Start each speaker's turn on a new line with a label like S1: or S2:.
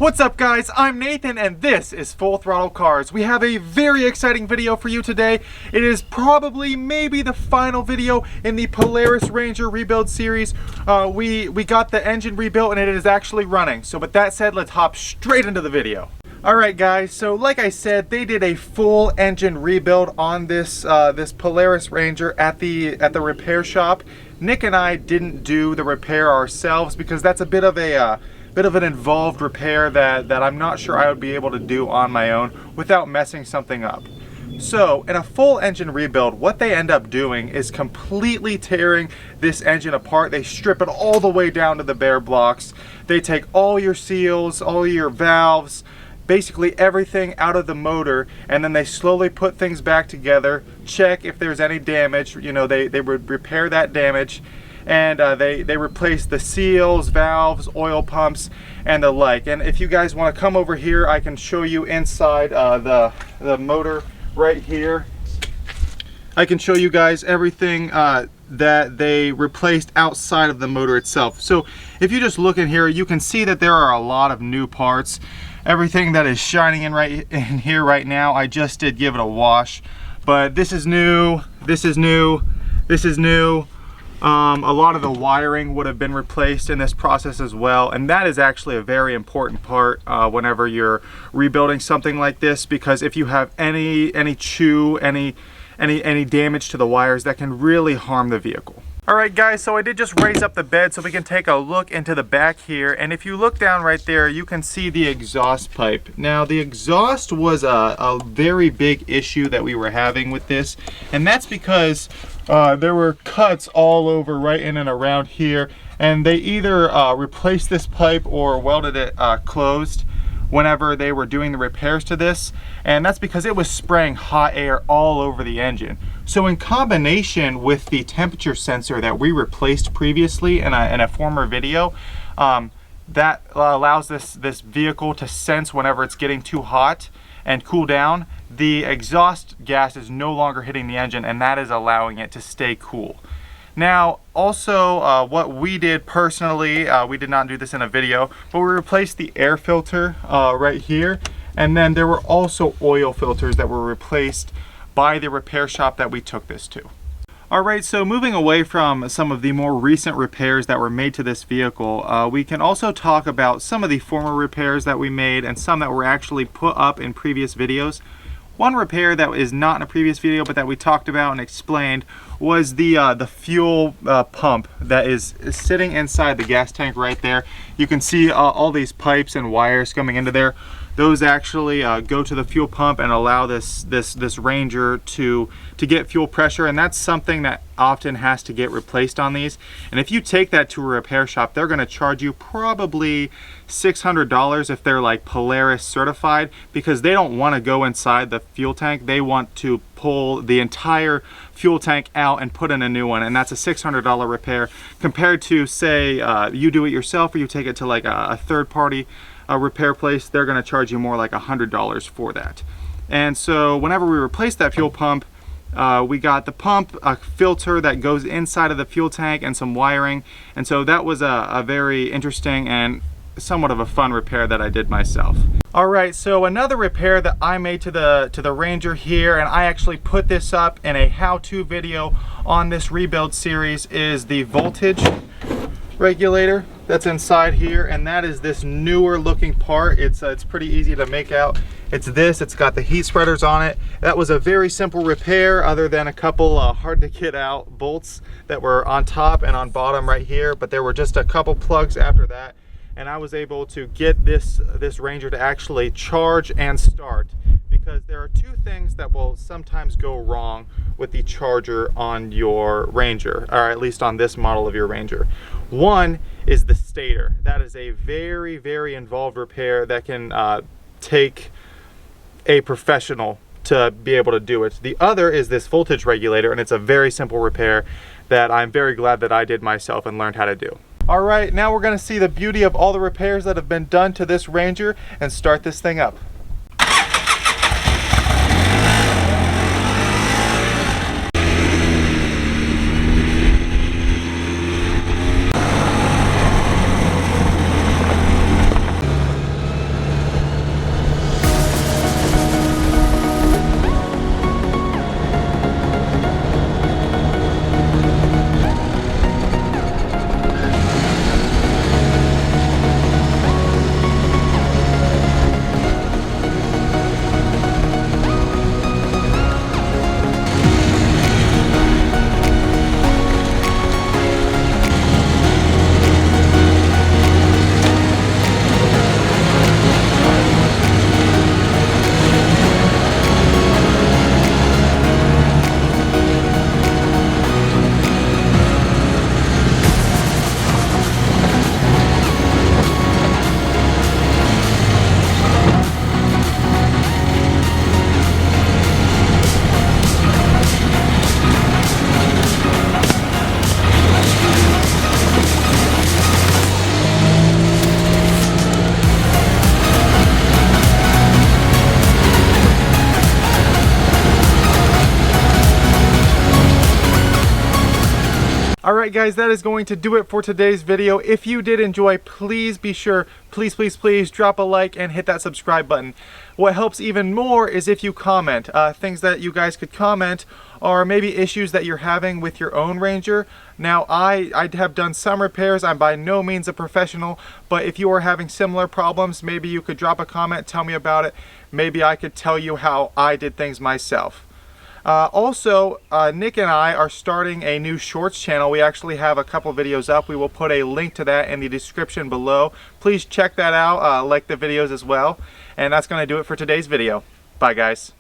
S1: What's up guys, I'm Nathan and this is Full Throttle Cars. We have a very exciting video for you today. It is probably maybe the final video in the Polaris Ranger rebuild series. We got the engine rebuilt and it is actually running. So with that said, let's hop straight into the video. Alright guys, so like I said, they did a full engine rebuild on this this Polaris Ranger at the repair shop. Nick and I didn't do the repair ourselves because that's a bit of an involved repair that I'm not sure I would be able to do on my own without messing something up. So in a full engine rebuild, what they end up doing is completely tearing this engine apart. They strip it all the way down to the bare blocks. They take all your seals, all your valves, basically everything out of the motor, and then they slowly put things back together, check if there's any damage. You know, they would repair that damage, and they replace the seals, valves, oil pumps, and the like. And if you guys want to come over here, I can show you inside the motor right here. I can show you guys everything that they replaced outside of the motor itself. So if you just look in here, you can see that there are a lot of new parts. Everything that is shining in here right now, I just did give it a wash, but this is new, this is new, this is new. A lot of the wiring would have been replaced in this process as well, and that is actually a very important part whenever you're rebuilding something like this, because if you have any chew, any damage to the wires, that can really harm the vehicle. Alright guys, so I did just raise up the bed so we can take a look into the back here, and if you look down right there, you can see the exhaust pipe. Now the exhaust was a very big issue that we were having with this, and that's because there were cuts all over right in and around here, and they either replaced this pipe or welded it closed whenever they were doing the repairs to this, and that's because it was spraying hot air all over the engine. So in combination with the temperature sensor that we replaced previously in a former video, that allows this vehicle to sense whenever it's getting too hot and cool down. The exhaust gas is no longer hitting the engine, and that is allowing it to stay cool. Now also what we did personally, we did not do this in a video, but we replaced the air filter right here, and then there were also oil filters that were replaced by the repair shop that we took this to. Alright, so moving away from some of the more recent repairs that were made to this vehicle, we can also talk about some of the former repairs that we made and some that were actually put up in previous videos. One repair that is not in a previous video but that we talked about and explained was the fuel pump that is sitting inside the gas tank right there. You can see all these pipes and wires coming into there. Those actually go to the fuel pump and allow this Ranger to get fuel pressure, and that's something that often has to get replaced on these. And if you take that to a repair shop, they're going to charge you probably $600 if they're like Polaris certified, because they don't want to go inside the fuel tank. They want to pull the entire fuel tank out and put in a new one, and that's a $600 repair compared to, say, you do it yourself or you take it to like a third-party repair place. They're going to charge you more like $100 for that. And so whenever we replaced that fuel pump, we got the pump, a filter that goes inside of the fuel tank, and some wiring. And so that was a very interesting and somewhat of a fun repair that I did myself. Alright, so another repair that I made to the Ranger here, and I actually put this up in a how-to video on this rebuild series, is the voltage regulator that's inside here, and that is this newer looking part. It's pretty easy to make out. It's got the heat spreaders on it. That was a very simple repair, other than a couple hard to get out bolts that were on top and on bottom right here, but there were just a couple plugs after that, and I was able to get this Ranger to actually charge and start, because there are two things that will sometimes go wrong with the charger on your Ranger, or at least on this model of your Ranger. One is the stator. That is a very, very involved repair that can take a professional to be able to do it. The other is this voltage regulator, and it's a very simple repair that I'm very glad that I did myself and learned how to do. Alright, now we're going to see the beauty of all the repairs that have been done to this Ranger and start this thing up. Alright guys, that is going to do it for today's video. If you did enjoy, please be sure, please drop a like and hit that subscribe button. What helps even more is if you comment. Things that you guys could comment are maybe issues that you're having with your own Ranger. Now I have done some repairs. I'm by no means a professional, but if you are having similar problems, maybe you could drop a comment, tell me about it. Maybe I could tell you how I did things myself. Also, Nick and I are starting a new shorts channel. We actually have a couple videos up. We will put a link to that in the description below. Please check that out, like the videos as well. And that's going to do it for today's video. Bye guys.